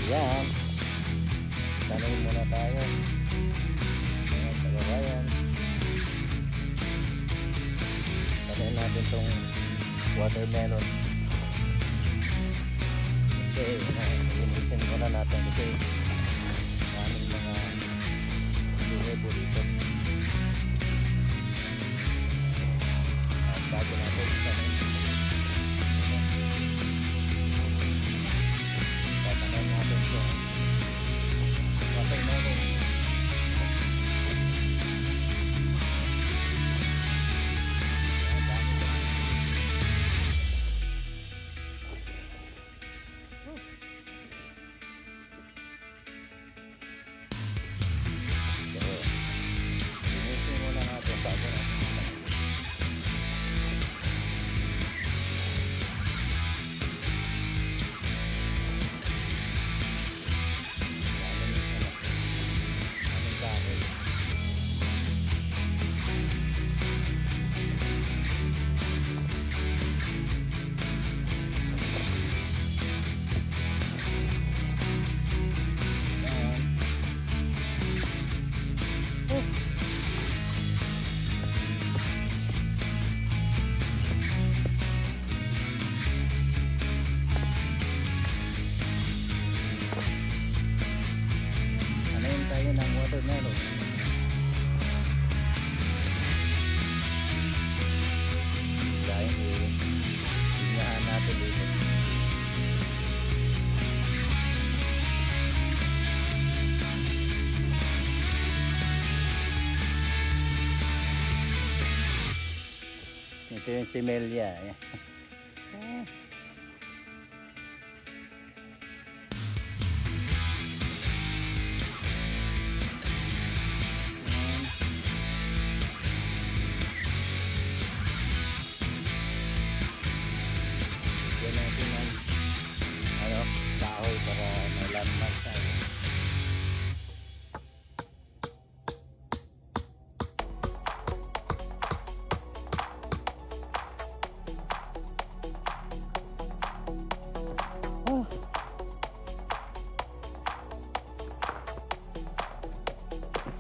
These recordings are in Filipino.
Ayan. Tanim muna tayo. Ayan, kababayan. Tanim natin tong watermelon. Okay, linisin muna natin kasi maraming mga buhay dito. At bago natin tanim. Tatanim natin itong watermelon. Tayo ng watermelon. Dahil hinyahan natin dito. Ito yung simelya. Para may landmark tayo.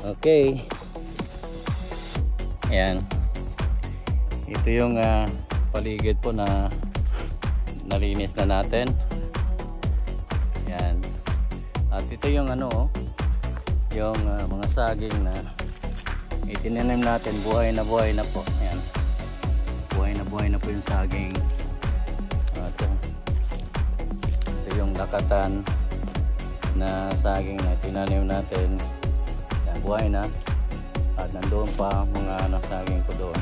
Okay. Ayan. Ito yung paligid po na nalinis na natin. Yan. At ito yung yung mga saging na itinanim natin, buhay na po. Yan. Buhay na po yung saging. At ito yung lakatan na saging na tinanim natin. Yan, buhay na. At nandoon pa mga saging ko doon.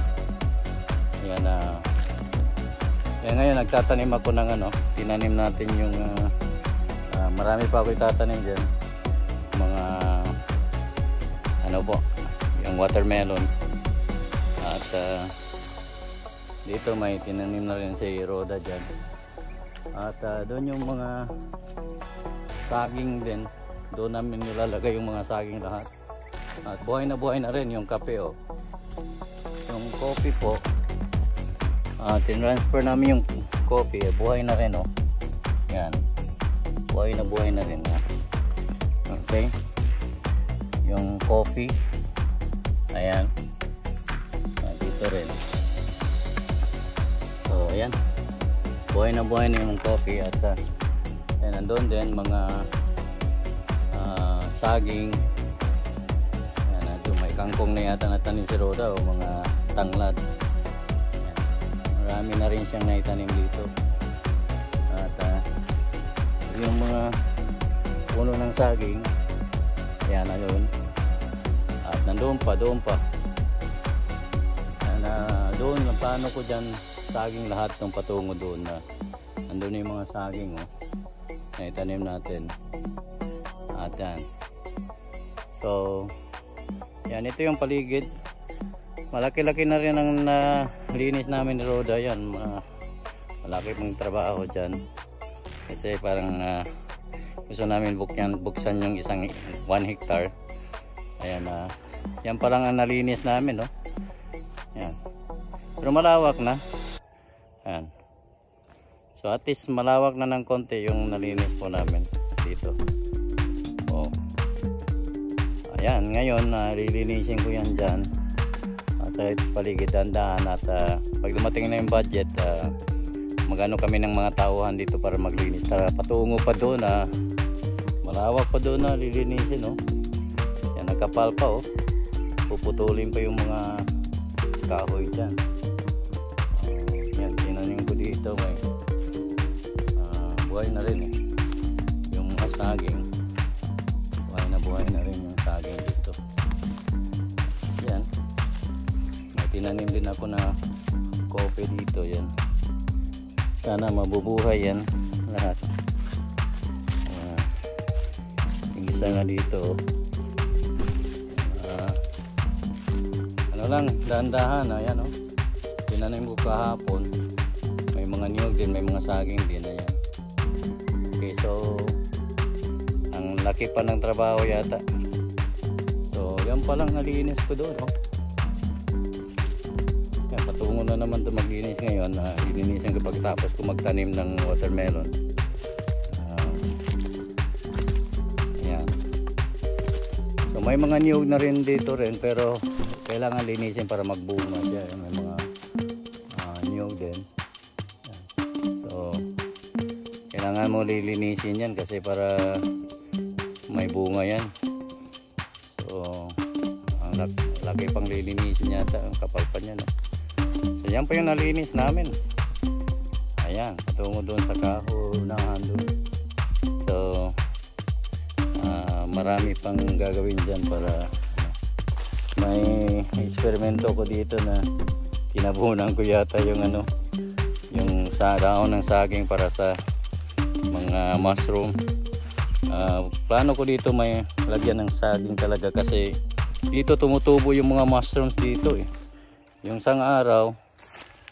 Yan na. Ngayon nagtatanim ako ng tinanim natin yung marami pa ako itatanim dyan, mga yung watermelon. At dito may tinanim na rin si Rhoda dyan. At doon yung mga saging din, doon namin nilalagay yung mga saging lahat. At buhay na rin yung kape. Yung coffee po, tinransfer namin yung coffee, buhay na rin. Yan, buhay na rin. Okay, yung coffee, ayan, dito rin. So ayan, buhay na yung coffee. At nandun din mga saging. Ayan, may kangkong na yata natanim si Rhoda, o mga tanglad. Ayan, marami na rin siyang naitanim dito. At yung mga puno ng saging, yan na yun. At nandoon pa doon paano ko dyan saging lahat ng patungo doon, na nandun yung mga saging na itanim natin. At yan, so yan, ito yung paligid. Malaki-laki na rin ang nalinis namin ni Rhoda. Yan, malaki pong trabaho dyan. Kasi parang gusto namin buksan yung isang 1 hectare. Ayan, yan pa lang ang nalinis namin, no? Yan. Pero malawak na. Ayan. So at least malawak na ng konti yung nalinis po namin. dito. Oh. Ayan, ngayon lilinisin ko yan dyan sa paligid, dandahan, at pag dumating na yung budget, magano kami ng mga tauhan dito para maglinis. Patungo pa doon, malawak pa doon na lilinisin, oh. Yan, nagkapal pa, oh. Puputulin pa yung mga kahoy dyan. Yan, tinanim ko dito, may buhay na rin, eh. Yung mga saging, buhay na rin yung saging dito. Yan, may tinanim din ako na kopi dito. Yan, sana mabubuhay yan lahat. Yung isa na dito, ano lang, dahan-dahan. Ayan, oh. Tinanim ko kahapon. May mga niyog din, may mga saging din. Ayan. Okay, so ang laki pa ng trabaho yata. So yan pa lang nalinis ko doon, oh. Yan, patungo na naman ito maglinis ngayon. Lilinisin ko pagtapos ko magtanim ng watermelon. Yan. So may mga niyog na rin dito rin, pero kailangan linisin para magbunga siya. May mga niyog din. Yan. So kailangan mo lilinisin yan kasi para may bunga yan. So ang laki pang lilinisin yata, ang kapal pa niya, no? So yan pa yung nalinis namin. Ayan, patungo doon sa kahunahan doon. So marami pang gagawin dyan para may eksperimento ko dito na tinabunan ko yata yung yung daon ng saging para sa mga mushroom. Plano ko dito may lagyan ng saging talaga kasi dito tumutubo yung mga mushrooms dito, eh. Yung isang araw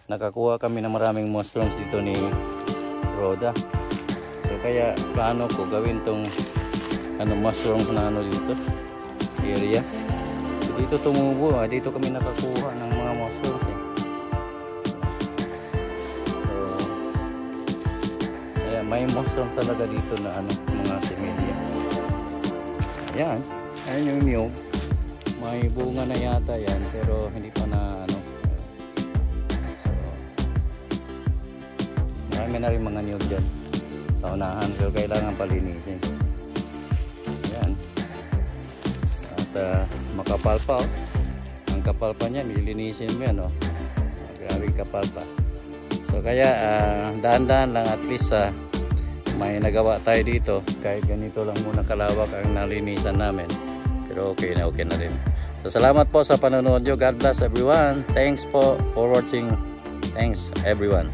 nakakuha kami ng maraming mushrooms dito ni Rhoda. So kaya plano ko gawin tong mushrooms na dito area. So, dito tumubo, dito kami nakakuha ng mga mushrooms, eh. So may mushroom talaga dito na mga similya. Ayan, ayan yung niyog. May bunga na yata yan, pero hindi pa na So marami na rin mga niyog dyan sa unahan, pero kailangan palinisin. Ayan. At makapal pa, oh. Ang kapal pa niya, nilinisin mo yan, oh. Grabe kapal pa. So kaya dahan-dahan lang, at least may nagawa tayo dito. Kahit ganito lang muna kalawak ang nalinisan namin, pero okay na rin. So salamat po sa panonood nyo. God bless everyone. Thanks po for watching. Thanks everyone.